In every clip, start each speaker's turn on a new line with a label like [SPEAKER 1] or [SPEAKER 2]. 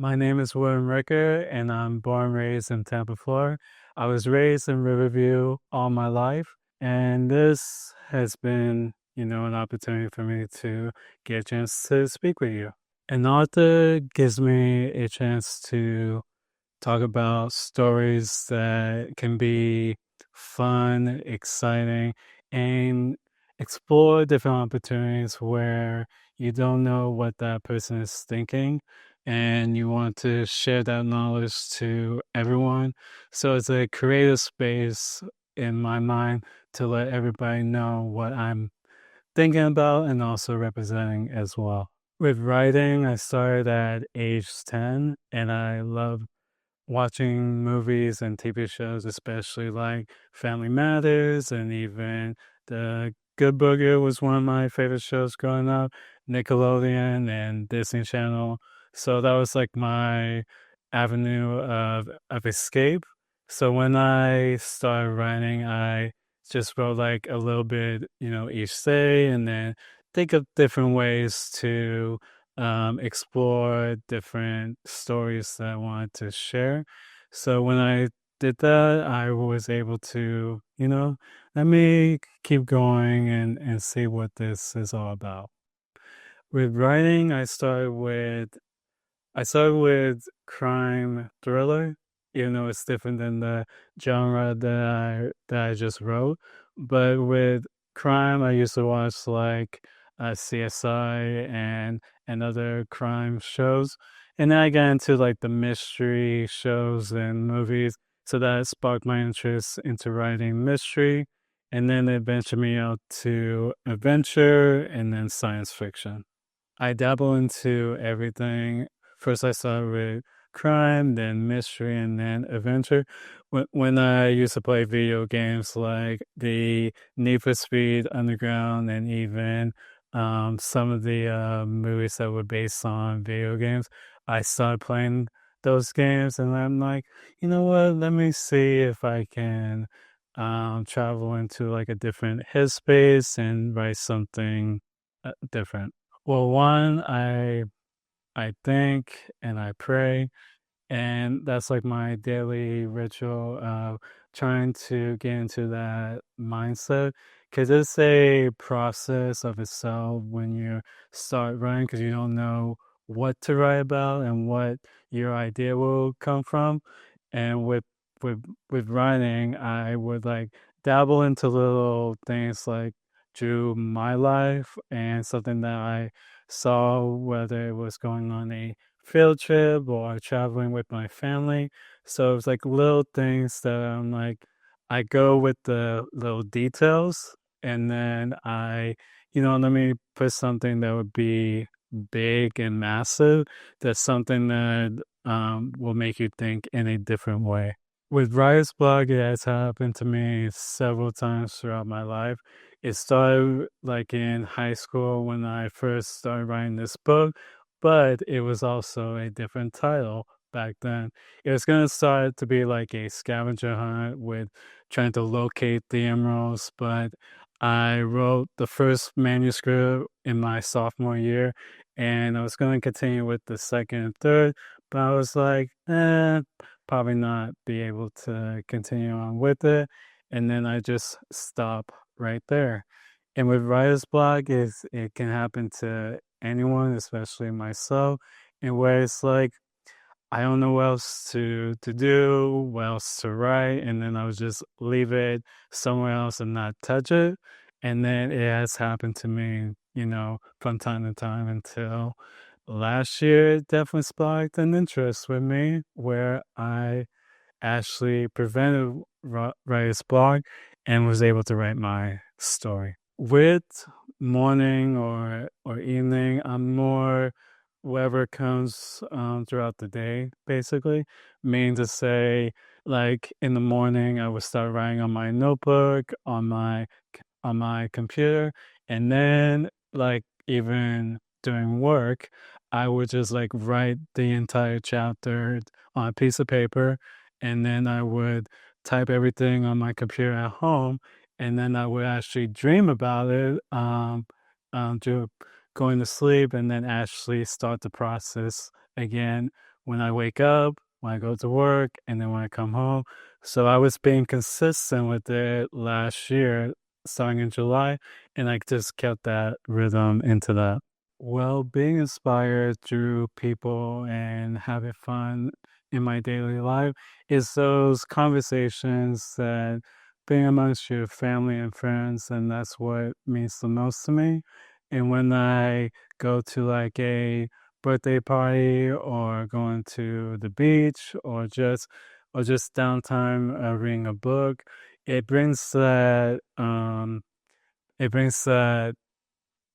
[SPEAKER 1] My name is William Ricker, and I'm born and raised in Tampa, Florida. I was raised in Riverview all my life, and this has been, an opportunity for me to get a chance to speak with you. An author gives me a chance to talk about stories that can be fun, exciting, and explore different opportunities where you don't know what that person is thinking and you want to share that knowledge to everyone. So it's a creative space in my mind to let everybody know what I'm thinking about and also representing as well. With writing, I started at age 10 and I love watching movies and TV shows, especially like Family Matters and even The Good Booger was one of my favorite shows growing up, Nickelodeon and Disney Channel. So that was like my avenue of escape. So when I started writing, I just wrote like a little bit, each day and then think of different ways to explore different stories that I wanted to share. So when I did that, I was able to, let me keep going and see what this is all about. With writing, I started with crime thriller, even though it's different than the genre that I just wrote. But with crime, I used to watch like CSI and other crime shows, and then I got into like the mystery shows and movies. So that sparked my interest into writing mystery, and then it ventured me out to adventure and then science fiction. I dabble into everything. First, I started with crime, then mystery, and then adventure. When I used to play video games like the Need for Speed Underground and even some of the movies that were based on video games, I started playing those games, and I'm like, you know what? Let me see if I can travel into like a different headspace and write something different. Well, one, I think and I pray, and that's like my daily ritual of trying to get into that mindset because it's a process of itself when you start writing because you don't know what to write about and what your idea will come from. And with with writing, I would like dabble into little things like through my life and something that I saw, whether it was going on a field trip or traveling with my family. So it's like little things that I'm like, I go with the little details and then let me put something that would be big and massive. That's something that will make you think in a different way. With writer's block, it has happened to me several times throughout my life. It started like in high school when I first started writing this book, but it was also a different title back then. It was going to start to be like a scavenger hunt with trying to locate the emeralds, but I wrote the first manuscript in my sophomore year, and I was going to continue with the second and third, but I was like, probably not be able to continue on with it. And then I just stop right there. And with writer's block, it can happen to anyone, especially myself, and where it's like I don't know what else to do, what else to write, and then I'll just leave it somewhere else and not touch it. And then it has happened to me, from time to time until last year it definitely sparked an interest with me where I actually prevented writer's block and was able to write my story. With morning or evening, I'm more whatever comes throughout the day, basically. Meaning to say, like in the morning, I would start writing on my notebook, on my computer, and then like even doing work, I would just like write the entire chapter on a piece of paper, and then I would type everything on my computer at home, and then I would actually dream about it, to going to sleep, and then actually start the process again when I wake up, when I go to work, and then when I come home. So I was being consistent with it last year, starting in July, and I just kept that rhythm into that. Well, being inspired through people and having fun in my daily life is those conversations that being amongst your family and friends, and that's what means the most to me. And when I go to like a birthday party or going to the beach or just downtime reading a book, it brings that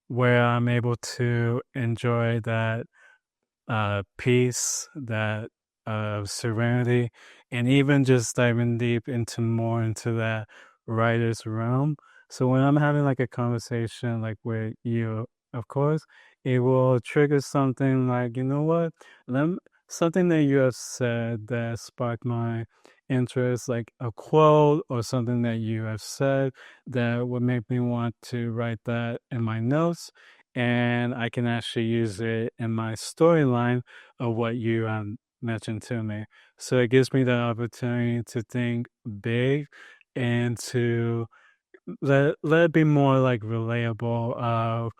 [SPEAKER 1] where I'm able to enjoy that peace, that serenity, and even just diving deep into more into that writer's realm. So when I'm having like a conversation like with you, of course, it will trigger something like, you know what? Lem- Something that you have said that sparked my interest, like a quote or something that you have said that would make me want to write that in my notes, and I can actually use it in my storyline of what you mentioned to me. So it gives me the opportunity to think big and to let it be more like relatable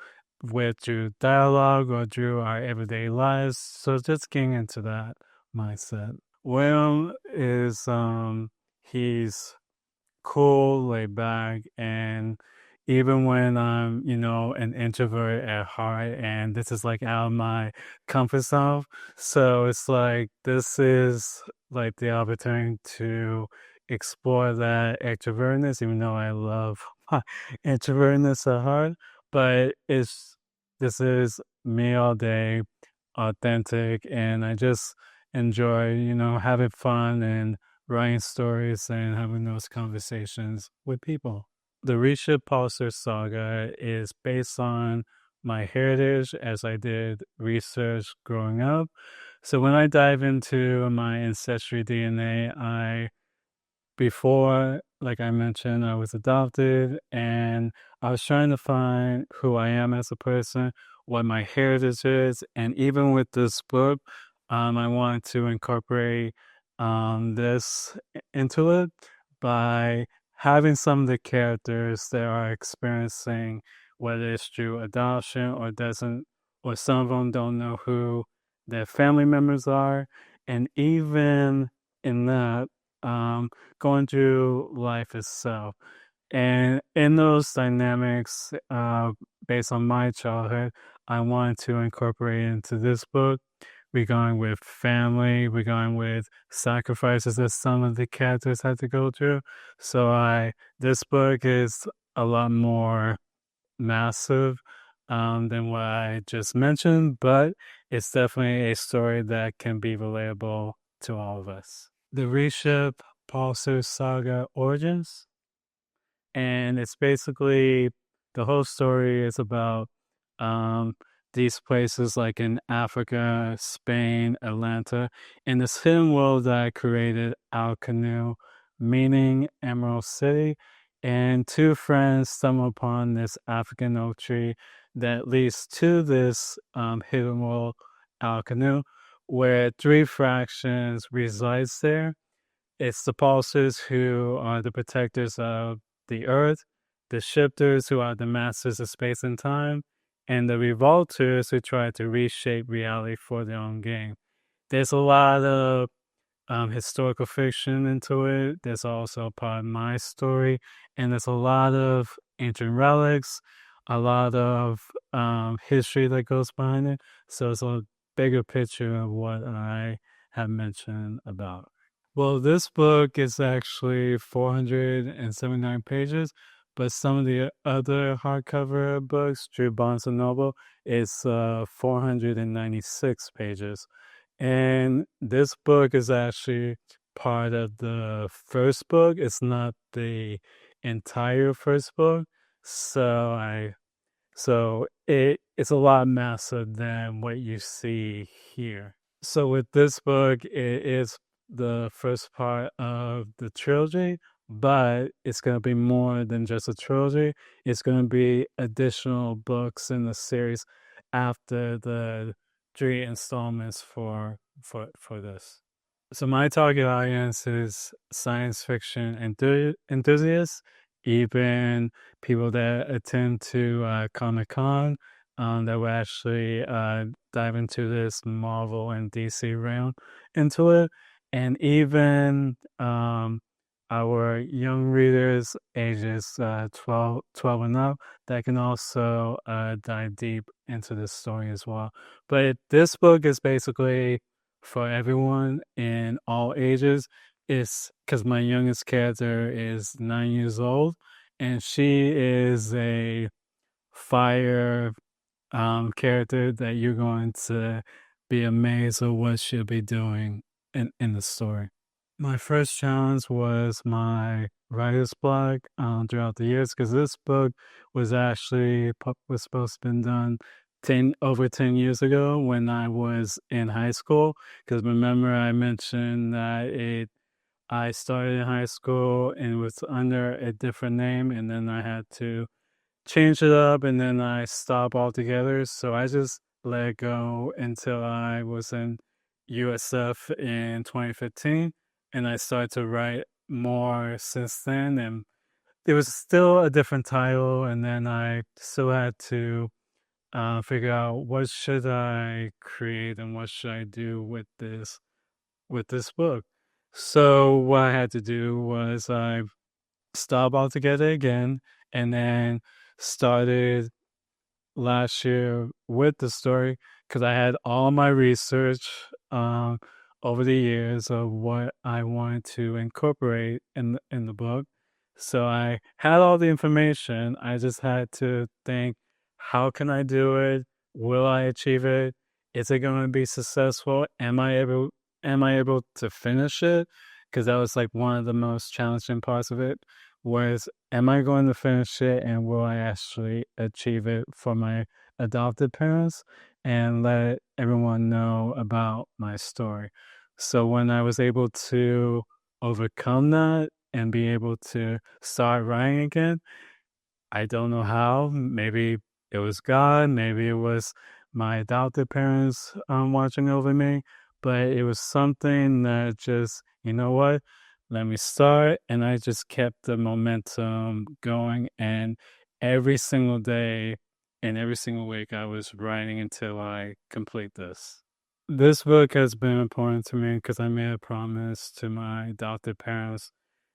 [SPEAKER 1] with through dialogue or through our everyday lives. So just getting into that mindset. William is he's cool, laid back, and even when I'm, an introvert at heart, and this is like out of my comfort zone, so it's like this is like the opportunity to explore that extrovertness, even though I love my introvertness at heart, but this is me all day, authentic, and I just enjoy, having fun and writing stories and having those conversations with people. The ReShift Pulsers Saga is based on my heritage as I did research growing up. So when I dive into my ancestry DNA, before, like I mentioned, I was adopted and I was trying to find who I am as a person, what my heritage is. And even with this book, I wanted to incorporate this into it by having some of the characters that are experiencing, whether it's through adoption or doesn't, or some of them don't know who their family members are. And even in that, going through life itself. And in those dynamics, based on my childhood, I wanted to incorporate into this book. We're going with family, we're going with sacrifices that some of the characters had to go through. So this book is a lot more massive than what I just mentioned, but it's definitely a story that can be relatable to all of us. The ReShift Pulsers Saga Origins, and it's basically the whole story is about um, these places like in Africa, Spain, Atlanta, in this hidden world that I created, Al Canoe, meaning Emerald City, and two friends stumble upon this African oak tree that leads to this hidden world, Al Canoe, where three fractions resides there. It's the pulsers who are the protectors of the earth, the shifters who are the masters of space and time, and the revolters who try to reshape reality for their own gain. There's a lot of historical fiction into it. There's also a part of my story, and there's a lot of ancient relics, a lot of history that goes behind it. So it's a bigger picture of what I have mentioned about. Well, this book is actually 479 pages, but some of the other hardcover books through Barnes& and Noble is 496 pages. And this book is actually part of the first book. It's not the entire first book. So it's a lot massive than what you see here. So with this book, it is the first part of the trilogy, but it's going to be more than just a trilogy. It's going to be additional books in the series after the three installments for for this. So my target audience is science fiction enthusiasts, even people that attend to Comic Con, that will actually dive into this Marvel and DC realm into it, and even our young readers ages 12 and up that can also dive deep into this story as well. But this book is basically for everyone in all ages. Is because my youngest character is 9 years old, and she is a fire character that you're going to be amazed at what she'll be doing in the story. My first challenge was my writer's block throughout the years because this book was actually was supposed to be done 10 years ago when I was in high school. Because remember, I mentioned that I started in high school and it was under a different name, and then I had to change it up, and then I stopped altogether. So I just let it go until I was in USF in 2015, and I started to write more since then. And it was still a different title, and then I still had to figure out what should I create and what should I do with this book. So what I had to do was I stopped altogether again, and then started last year with the story because I had all my research over the years of what I wanted to incorporate in the book. So I had all the information. I just had to think, how can I do it? Will I achieve it? Is it going to be successful? Am I able to finish it? Because that was like one of the most challenging parts of it was, am I going to finish it and will I actually achieve it for my adopted parents and let everyone know about my story? So when I was able to overcome that and be able to start writing again, I don't know how. Maybe it was God. Maybe it was my adopted parents watching over me. But it was something that just, you know what? Let me start. And I just kept the momentum going. And every single day and every single week, I was writing until I complete this. This book has been important to me because I made a promise to my adopted parents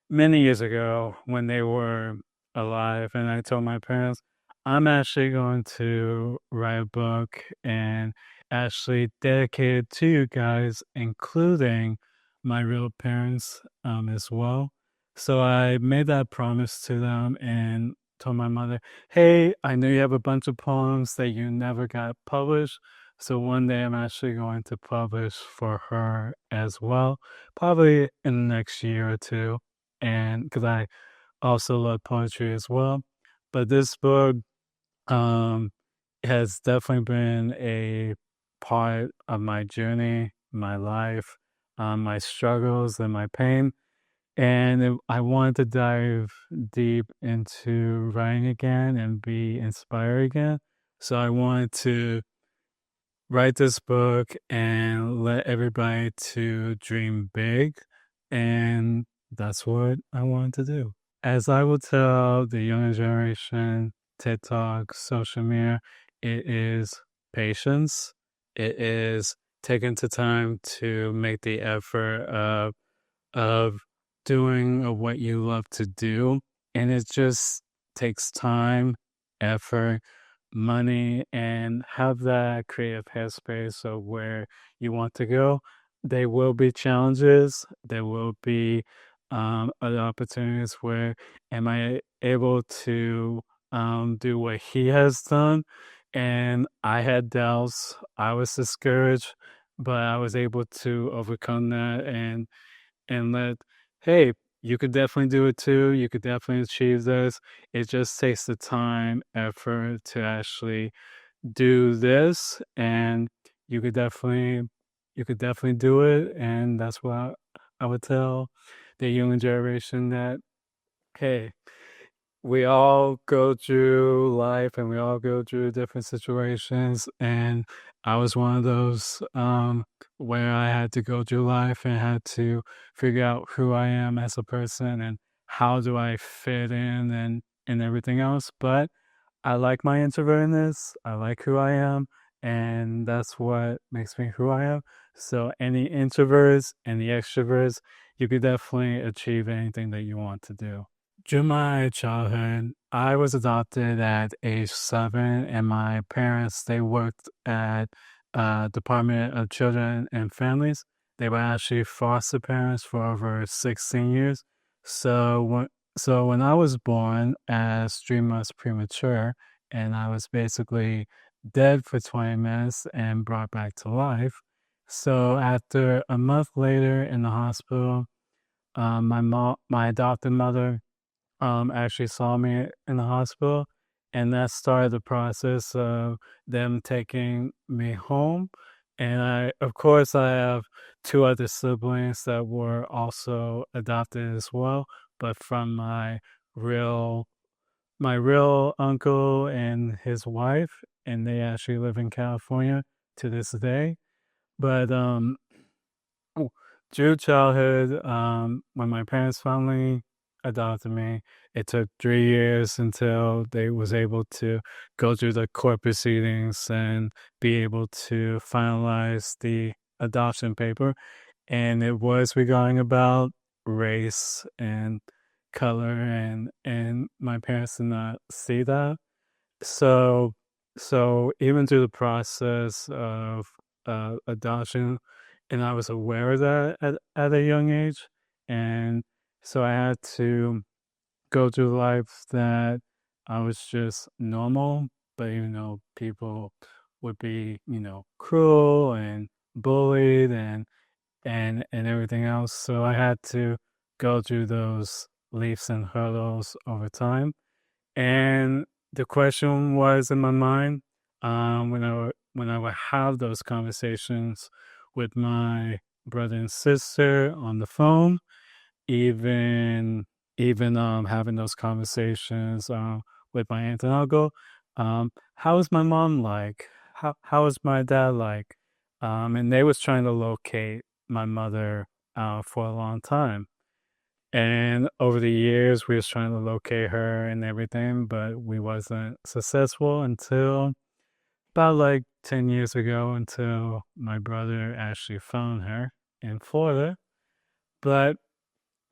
[SPEAKER 1] many years ago when they were alive, and I told my parents, I'm actually going to write a book and actually dedicate it to you guys, including my real parents as well. So I made that promise to them and told my mother, hey, I know you have a bunch of poems that you never got published. So one day I'm actually going to publish for her as well, probably in the next year or two. And because I also love poetry as well. But this book um, has definitely been a part of my journey, my life, my struggles, and my pain. And I wanted to dive deep into writing again and be inspired again. So I wanted to write this book and let everybody to dream big. And that's what I wanted to do. As I will tell the younger generation, TikTok, social media, it is patience. It is taking the time to make the effort of doing what you love to do. And it just takes time, effort, money, and have that creative headspace of where you want to go. There will be challenges. There will be other opportunities where am I able to do what he has done? And I had doubts. I was discouraged, but I was able to overcome that and let, hey, you could definitely do it too. You could definitely achieve this. It just takes the time, effort to actually do this, and you could definitely, you could definitely do it. And that's what I would tell the younger generation that, hey, we all go through life and we all go through different situations. And I was one of those where I had to go through life and had to figure out who I am as a person and how do I fit in and everything else. But I like my introvertness. I like who I am, and that's what makes me who I am. So any introverts and the extroverts, you could definitely achieve anything that you want to do. During my childhood, I was adopted at age 7, and my parents they worked at Department of Children and Families. They were actually foster parents for over 16 years. So when I was born as 3 months premature, and I was basically dead for 20 minutes and brought back to life. So after a month later in the hospital, my adopted mother actually saw me in the hospital, and that started the process of them taking me home. And of course, I have two other siblings that were also adopted as well, but from real, my real uncle and his wife, and they actually live in California to this day. But Oh, through childhood, when my parents finally adopted me, it took 3 years until they was able to go through the court proceedings and be able to finalize the adoption paper. And it was regarding about race and color, and my parents did not see that. So, so even through the process of adoption, and I was aware of that at a young age, and so I had to go through life that I was just normal, but people would be cruel and bullied and everything else. So I had to go through those leaps and hurdles over time. And the question was in my mind when I would have those conversations with my brother and sister on the phone, even having those conversations with my aunt and uncle. How is my mom like? How is my dad like? And they was trying to locate my mother for a long time. And over the years, we was trying to locate her and everything, but we wasn't successful until about like 10 years ago until my brother actually found her in Florida. But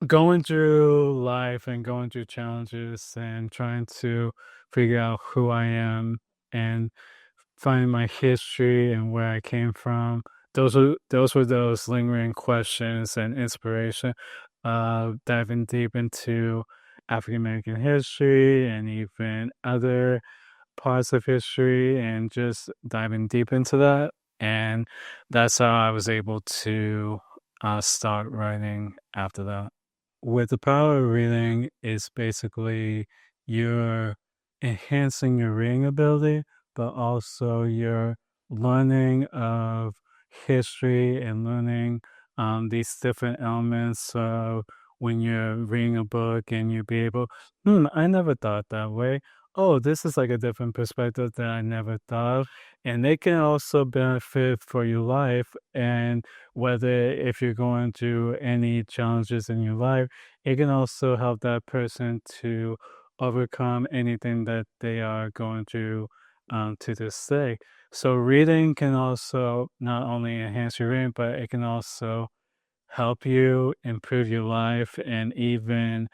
[SPEAKER 1] going through life and going through challenges and trying to figure out who I am and finding my history and where I came from. Those were those lingering questions and inspiration. Diving deep into African American history and even other parts of history, and just diving deep into that. And that's how I was able to start writing after that. With the power of reading, is basically you're enhancing your reading ability, but also you're learning of history and learning these different elements. So when you're reading a book and you be able, I never thought that way. Oh, this is like a different perspective that I never thought of. And they can also benefit for your life. And whether if you're going through any challenges in your life, it can also help that person to overcome anything that they are going through to this day. So reading can also not only enhance your reading, but it can also help you improve your life. And even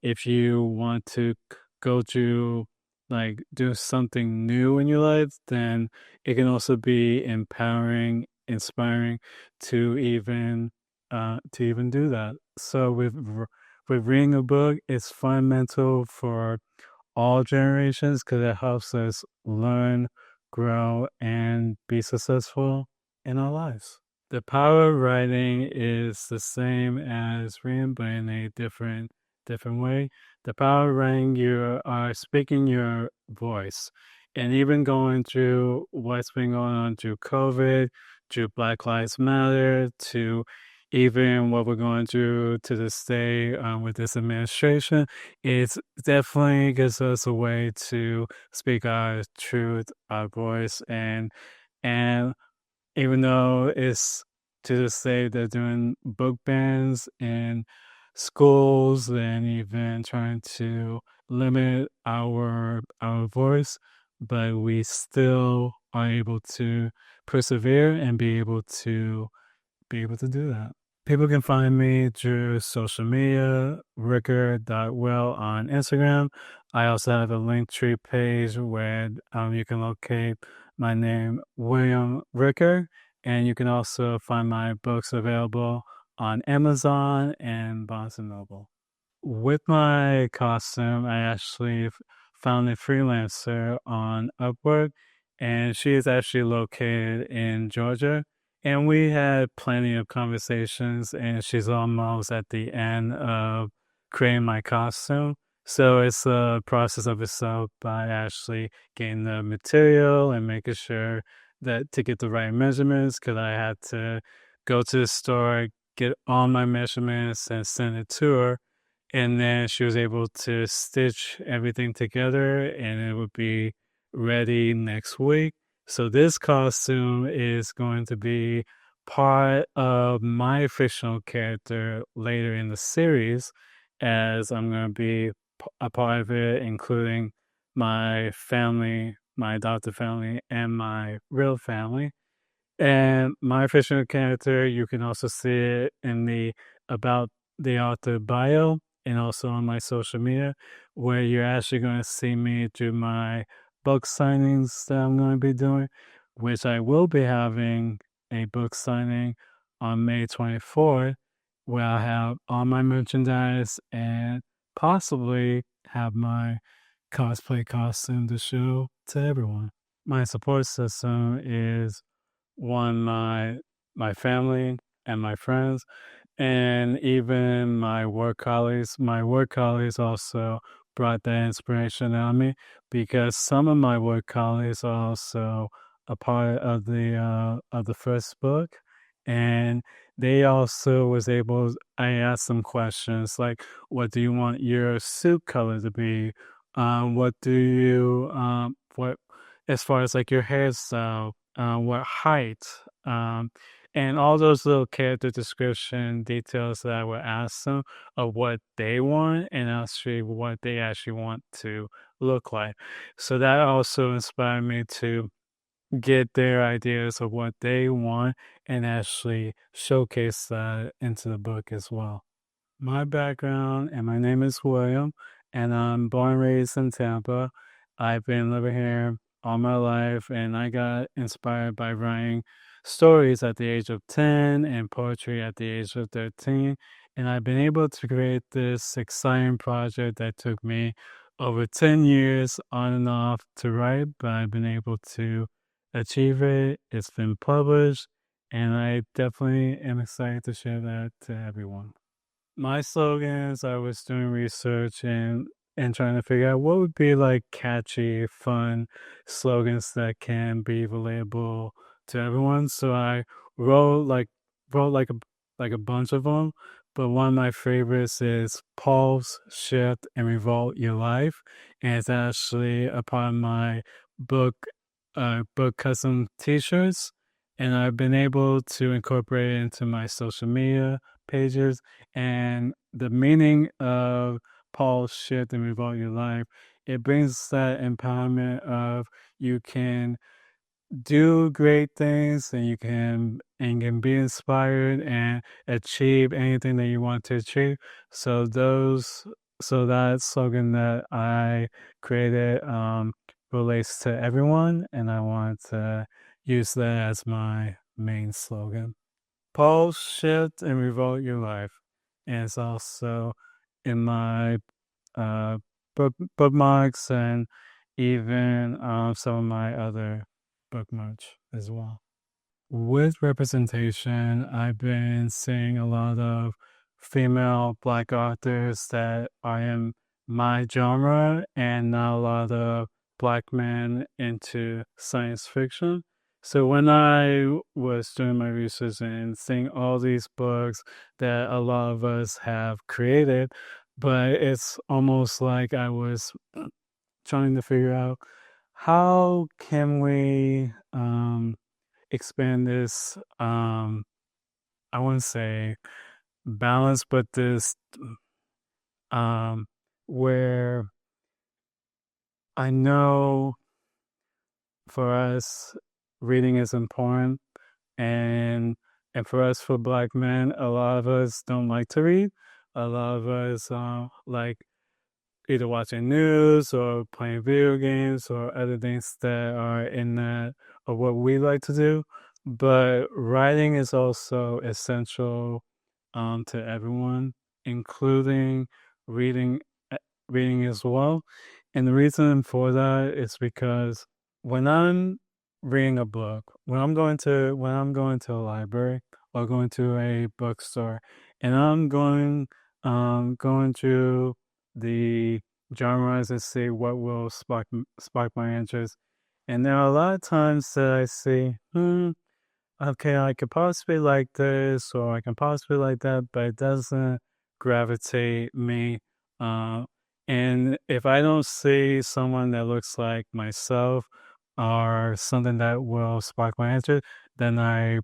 [SPEAKER 1] if you want to go to like do something new in your life, then it can also be empowering, inspiring to even do that. So with reading a book, it's fundamental for all generations because it helps us learn, grow, and be successful in our lives. The power of writing is the same as reading, but in a different way. The power of writing, you are speaking your voice. And even going through what's been going on through COVID, to Black Lives Matter, to even what we're going through to this day with this administration, it definitely gives us a way to speak our truth, our voice, and even though it's to this day they're doing book bans in schools and even trying to limit our voice, but we still are able to persevere and be able to do that. People can find me through social media, ricker.will on Instagram. I also have a Linktree page where you can locate my name, William Ricker, and you can also find my books available on Amazon and Barnes& and Noble. With my costume, I actually found a freelancer on Upwork, and she is actually located in Georgia. And we had plenty of conversations, and she's almost at the end of creating my costume. So it's a process of itself by actually getting the material and making sure that to get the right measurements, because I had to go to the store, get all my measurements, and send it to her, and then she was able to stitch everything together and it would be ready next week. So this costume is going to be part of my fictional character later in the series, as I'm going to be a part of it, including my family, my adopted family, and my real family. And my fictional character, you can also see it in the about the author bio and also on my social media, where you're actually going to see me do my book signings that I'm going to be doing, which I will be having a book signing on May 24th, where I have all my merchandise and possibly have my cosplay costume to show to everyone. My support system is one, my family and my friends, and even my work colleagues. My work colleagues also brought that inspiration on me, because some of my work colleagues are also a part of the first book, and they also was able. I asked them questions like, "What do you want your suit color to be? What do you what as far as like your hairstyle, what height, and all those little character description details that I would ask them of what they want and actually what they actually want to look like. So that also inspired me to get their ideas of what they want and actually showcase that into the book as well. My background, and my name is William, and I'm born and raised in Tampa. I've been living here all my life, and I got inspired by writing stories at the age of 10 and poetry at the age of 13. And I've been able to create this exciting project that took me over 10 years on and off to write, but I've been able to achieve it. It's been published, and I definitely am excited to share that to everyone. My slogans, I was doing research and trying to figure out what would be like catchy, fun slogans that can be relatable to everyone. So I wrote like wrote like a bunch of them, but one of my favorites is Pulse, Shift, and Revolt Your Life, and it's actually a part of my book book custom T-shirts, and I've been able to incorporate it into my social media pages, and the meaning of Paul's shift and revolt your life, it brings that empowerment of you can do great things and can be inspired and achieve anything that you want to achieve. So that slogan that I created relates to everyone, and I want to use that as my main slogan. Pulse, shift, and revolt your life. And it's also in my uh, bookmarks and even some of my other bookmarks as well. With representation, I've been seeing a lot of female Black authors that are in my genre and not a lot of Black men into science fiction. So when I was doing my research and seeing all these books that a lot of us have created, but it's almost like I was trying to figure out how can we expand this I wouldn't say balance, but this um where I know for us reading is important, and for us, for Black men, a lot of us don't like to read. A lot of us like either watching news or playing video games or other things that are in that or what we like to do. But writing is also essential to everyone, including reading reading as well. And the reason for that is because when I'm reading a book, when I'm going to a library or going to a bookstore, and I'm going through the genres and see what will spark my interest. And there are a lot of times that I see, okay, I could possibly like this or I can possibly like that, but it doesn't gravitate me. Uh, and if I don't see someone that looks like myself or something that will spark my interest, then I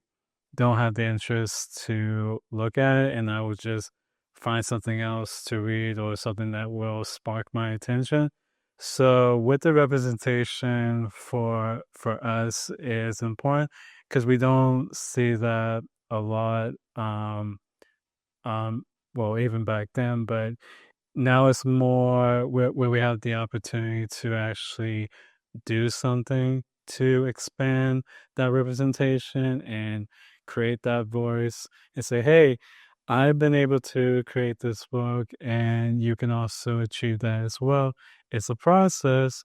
[SPEAKER 1] don't have the interest to look at it, and I will just find something else to read or something that will spark my attention. So with the representation for us is important because we don't see that a lot um well even back then, but now it's more where we have the opportunity to actually do something to expand that representation and create that voice and say, hey, I've been able to create this book and you can also achieve that as well. It's a process,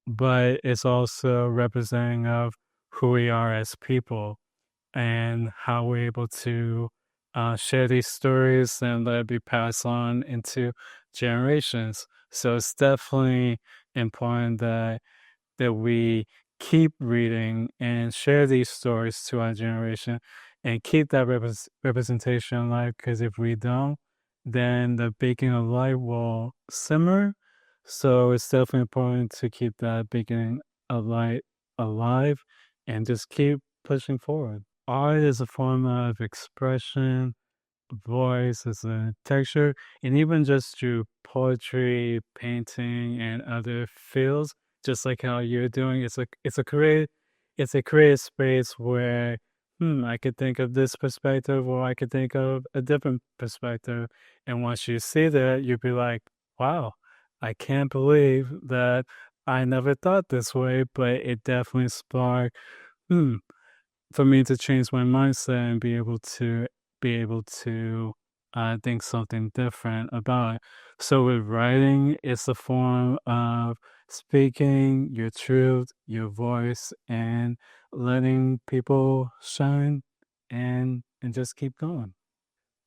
[SPEAKER 1] but it's also representing of who we are as people and how we're able to share these stories and let it be passed on into generations. So it's definitely important that we keep reading and share these stories to our generation and keep that representation alive, because if we don't, then the baking of life will simmer. So it's definitely important to keep that baking of light alive and just keep pushing forward. Art is a form of expression, voice, as a texture, and even just through poetry, painting, and other fields, just like how you're doing. It's a creative space where I could think of this perspective or I could think of a different perspective. And once you see that, you'd be like, wow, I can't believe that I never thought this way, but it definitely sparked hmm, for me to change my mindset and be able to think something different about it. So with writing, it's a form of speaking your truth, your voice, and letting people shine and just keep going.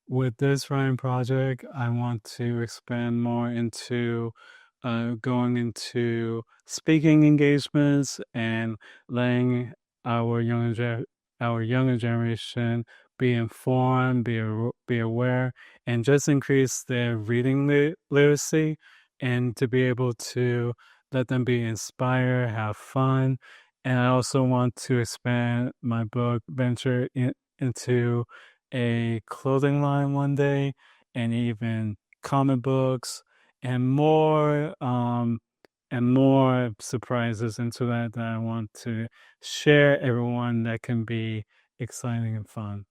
[SPEAKER 1] With this writing project, I want to expand more into going into speaking engagements and letting our our younger generation be informed, be aware, and just increase their reading literacy, and to be able to let them be inspired, have fun. And I also want to expand my book venture into a clothing line one day, and even comic books and more surprises into that I want to share everyone that can be exciting and fun.